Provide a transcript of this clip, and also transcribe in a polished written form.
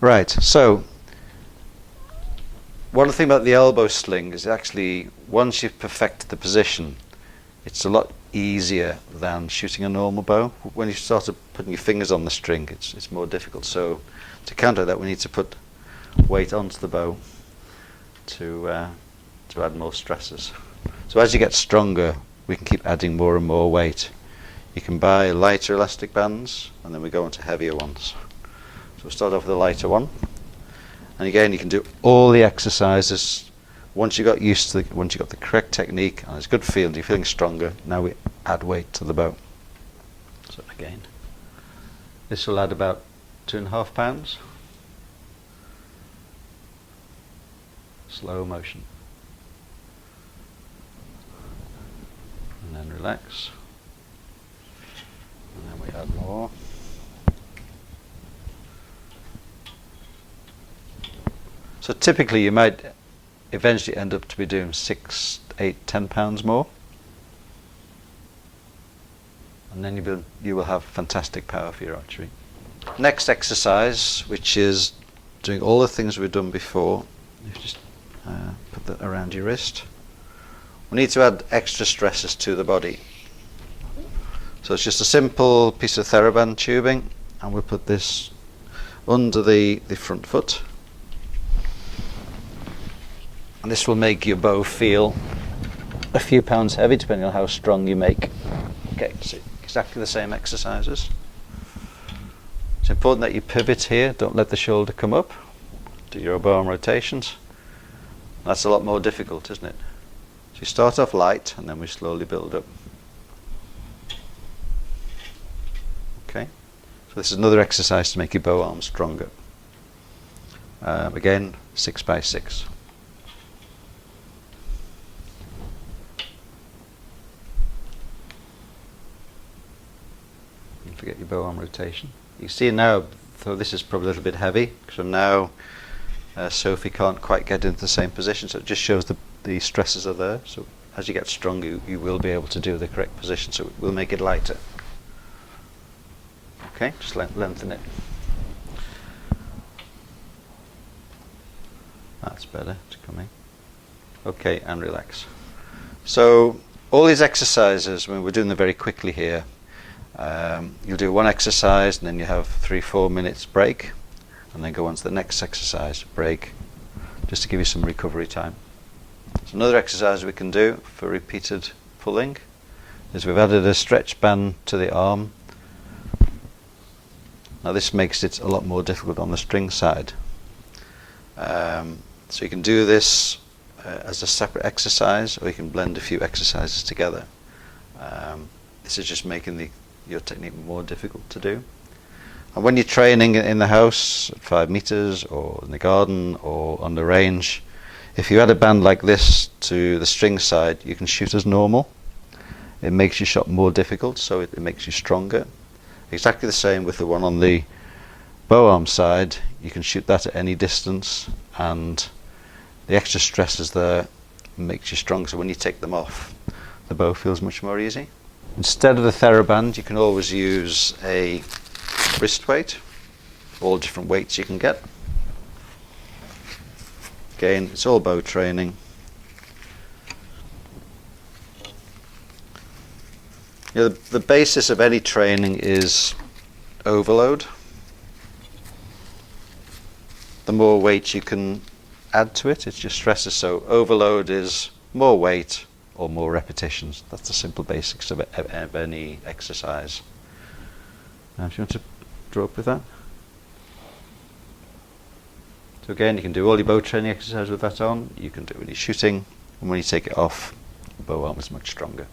Right, so one thing about the elbow sling is actually once you've perfected the position, it's a lot easier than shooting a normal bow. When you start putting your fingers on the string, it's more difficult. So to counter that, we need to put weight onto the bow to add more stresses. So as you get stronger, we can keep adding more and more weight. You can buy lighter elastic bands, and then we go on to heavier ones. So we'll start off with a lighter one. And again, you can do all the exercises. Once you got the correct technique and it's good feeling, you're feeling stronger, now we add weight to the bow. So again, this will add about 2.5 pounds. Slow motion. And then relax. And then we add more. So typically you might eventually end up to be doing 6, 8, 10 pounds more. And then you will have fantastic power for your archery. Next exercise, which is doing all the things we've done before, you just put that around your wrist. We need to add extra stresses to the body. So it's just a simple piece of TheraBand tubing, and we'll put this under the front foot. And this will make your bow feel a few pounds heavy depending on how strong you make. Okay, so exactly the same exercises. It's important that you pivot here, don't let the shoulder come up. Do your bow arm rotations. That's a lot more difficult, isn't it? So you start off light and then we slowly build up. Okay, so this is another exercise to make your bow arm stronger. Again, 6 by 6. Don't forget your bow arm rotation. You see now, though this is probably a little bit heavy, so now Sophie can't quite get into the same position, so it just shows the stresses are there. So as you get stronger, you will be able to do the correct position, so we'll make it lighter. Okay, just lengthen it. That's better, it's coming. Okay, and relax. So all these exercises, I mean, we're doing them very quickly here. You'll do one exercise and then you have 3-4 minutes break, and then go on to the next exercise, break, just to give you some recovery time. So another exercise we can do for repeated pulling is we've added a stretch band to the arm. Now this makes it a lot more difficult on the string side. So you can do this as a separate exercise, or you can blend a few exercises together. This is just making your technique more difficult to do. And when you're training in the house at 5 meters or in the garden or on the range, if you add a band like this to the string side, you can shoot as normal. It makes your shot more difficult, so it makes you stronger. Exactly the same with the one on the bow arm side. You can shoot that at any distance, and the extra stresses there makes you stronger, so when you take them off, the bow feels much more easy. Instead of the TheraBand, you can always use a wrist weight, all different weights you can get. Again, it's all bow training. You know, the basis of any training is overload. The more weight you can add to it, it just stresses. So overload is more weight or more repetitions. That's the simple basics of any exercise. Now, if you want to draw up with that. So again, you can do all your bow training exercises with that on. You can do it when you're shooting, and when you take it off, the bow arm is much stronger.